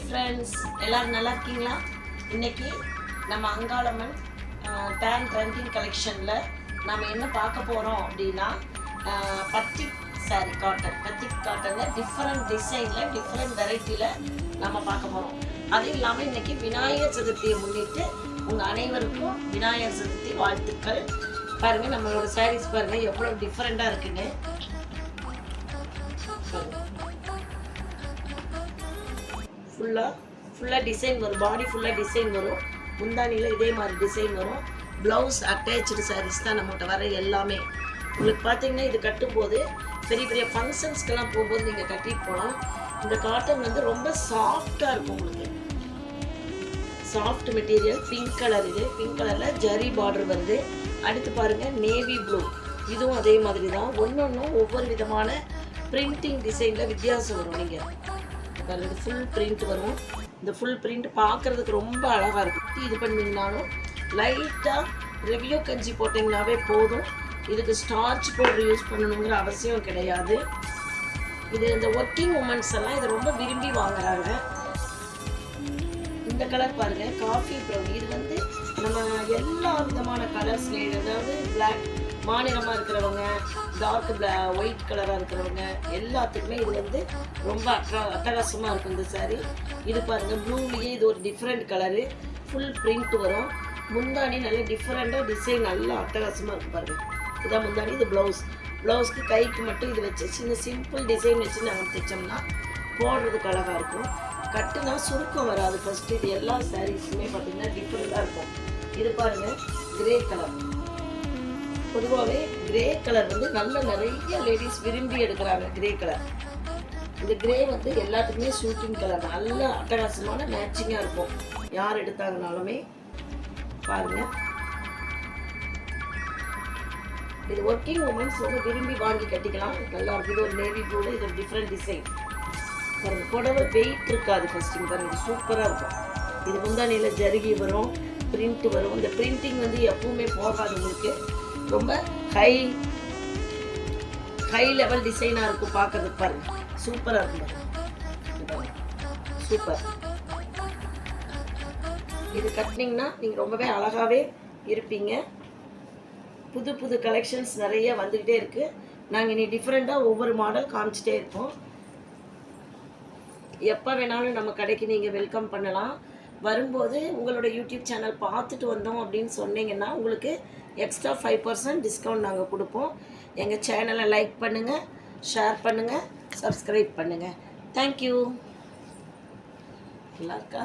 Friends, எல்லோரும் நல்லா இருக்கீங்களா? இன்றைக்கி நம்ம அங்காளம்மன் டேன் ட்ரெண்டிங் கலெக்ஷனில் நம்ம என்ன பார்க்க போகிறோம் அப்படின்னா பத்திக் சாரி பத்திக் காட்டனில் டிஃப்ரெண்ட் டிசைனில் டிஃப்ரெண்ட் வெரைட்டியில் நம்ம பார்க்க போகிறோம். அது இல்லாமல் இன்றைக்கி விநாயகர் சதுர்த்தியை முன்னிட்டு உங்கள் அனைவருக்கும் விநாயகர் சதுர்த்தி வாழ்த்துக்கள். பாருங்கள், நம்மளோட சாரீஸ் பாருங்கள் எவ்வளோ டிஃப்ரெண்ட்டாக இருக்குன்னு. ஃபுல்லாக டிசைன் வரும், பாடி ஃபுல்லாக டிசைன் வரும். முந்தானியில் இதே மாதிரி டிசைன் வரும். ப்ளவுஸ் அட்டாச்சு சாரீஸ் தான் நம்மகிட்ட வர எல்லாமே. உங்களுக்கு பார்த்தீங்கன்னா இது கட்டும்போது பெரிய பெரிய ஃபங்க்ஷன்ஸ்க்கெல்லாம் போகும்போது நீங்கள் கட்டிட்டு போகலாம். இந்த காட்டன் வந்து ரொம்ப சாஃப்டாக இருக்கும். உங்களுக்கு சாஃப்ட் மெட்டீரியல். பிங்க் கலர், இது பிங்க் கலரில் ஜரி பார்டர் வருது. அடுத்து பாருங்கள் நேவி ப்ளூ, இதுவும் அதே மாதிரி தான். ஒவ்வொன்றும் ஒவ்வொரு விதமான பிரிண்டிங் டிசைனில் வித்தியாசம் வரும். நீங்கள் பாருங்க, ஃபுல் பிரிண்ட் வரும். இந்த ஃபுல் பிரிண்ட் பார்க்குறதுக்கு ரொம்ப அழகாக இருக்கும். இது பண்ணிங்கனாலும் லைட்டாக ரெவியூ கஞ்சி போட்டிங்கனாவே போதும். இதுக்கு ஸ்டார்ச் பவுடர் யூஸ் பண்ணணுங்கிற அவசியம் கிடையாது. இது இந்த ஒர்க்கிங் உமன்ஸ் எல்லாம் இதை ரொம்ப விரும்பி வாங்குறாங்க. இந்த கலர் பாருங்கள், காஃபி ப்ரௌன். இது வந்து நம்ம எல்லா விதமான கலர்ஸ்லேயும், அதாவது பிளாக் மாநிலமாக இருக்கிறவங்க, டார்க் ஒயிட் கலராக இருக்கிறவங்க எல்லாத்துக்குமே இது வந்து ரொம்ப அட்டகாசமாக இருக்கும் இந்த சாரீ. இது பாருங்கள், ப்ளூலேயே இது ஒரு டிஃப்ரெண்ட் கலரு. ஃபுல் பிரிண்ட் வரும். முந்தானி நல்ல டிஃப்ரெண்ட்டாக டிசைன் நல்லா அட்டகாசமாக இருக்கும் பாருங்கள். இதான் முந்தானி. இது ப்ளவுஸ்க்கு கைக்கு மட்டும் இது வச்சு சின்ன சிம்பிள் டிசைன் வச்சு நாங்கள் தைச்சோம்னா போடுறதுக்கு அழகாக இருக்கும். கட்டுனா சுருக்கம் வராது. ஃபஸ்ட்டு இது எல்லா சாரீஸுமே பார்த்திங்கன்னா டிஃப்ரெண்ட்டாக இருக்கும். இது பாருங்கள், கிரே கலர். பொதுவாகவே கிரே கலர் வந்து நிறைய லேடிஸ் விரும்பி எடுக்கிறாங்க கிரே கலர். இந்த கிரே வந்து எல்லாத்துக்குமே ஷூட்டிங் கலர், நல்ல அட்டகாசமான மேட்சிங்காக இருக்கும் யார் எடுத்தாங்கனாலுமே. பாருங்கள், இது ஒர்க்கிங் உமன்ஸ் ரொம்ப விரும்பி வாங்கி கட்டிக்கலாம். நல்லா இருக்குது. இது ஒரு நேவி ப்ளூவில் இது ஒரு டிஃப்ரெண்ட் டிசைன் பாருங்கள். புடவை வெயிட் இருக்காது. ஃபஸ்ட்டு பாருங்கள், இது சூப்பராக இருக்கும். இது முந்தானியில் ஜருகி வரும், பிரிண்ட் வரும். இந்த பிரிண்டிங் வந்து எப்பவுமே போகாது. உங்களுக்கு ரொம்ப ஹை லெவல் டிசைனாக இருக்கும். பார்க்கறதுக்கு பாருங்கள், சூப்பராக இருக்கும். சூப்பர். இது கட்டினீங்கன்னா நீங்கள் ரொம்பவே அழகாகவே இருப்பீங்க. புது புது கலெக்ஷன்ஸ் நிறைய வந்துக்கிட்டே இருக்குது. நாங்கள் இனி டிஃப்ரெண்ட்டாக ஒவ்வொரு மாடல் காமிச்சிட்டே இருப்போம். எப்போ வேணாலும் நம்ம கடைக்கு நீங்கள் வெல்கம் பண்ணலாம். வரும்போது உங்களோட யூடியூப் சேனல் பார்த்துட்டு வந்தோம் அப்படின்னு சொன்னீங்கன்னா உங்களுக்கு எக்ஸ்ட்ரா 5% டிஸ்கவுண்ட் நாங்கள் கொடுப்போம். எங்கள் சேனலை லைக் பண்ணுங்கள், ஷேர் பண்ணுங்கள், சப்ஸ்கிரைப் பண்ணுங்கள். தேங்க்யூ. நல்லா இருக்கா?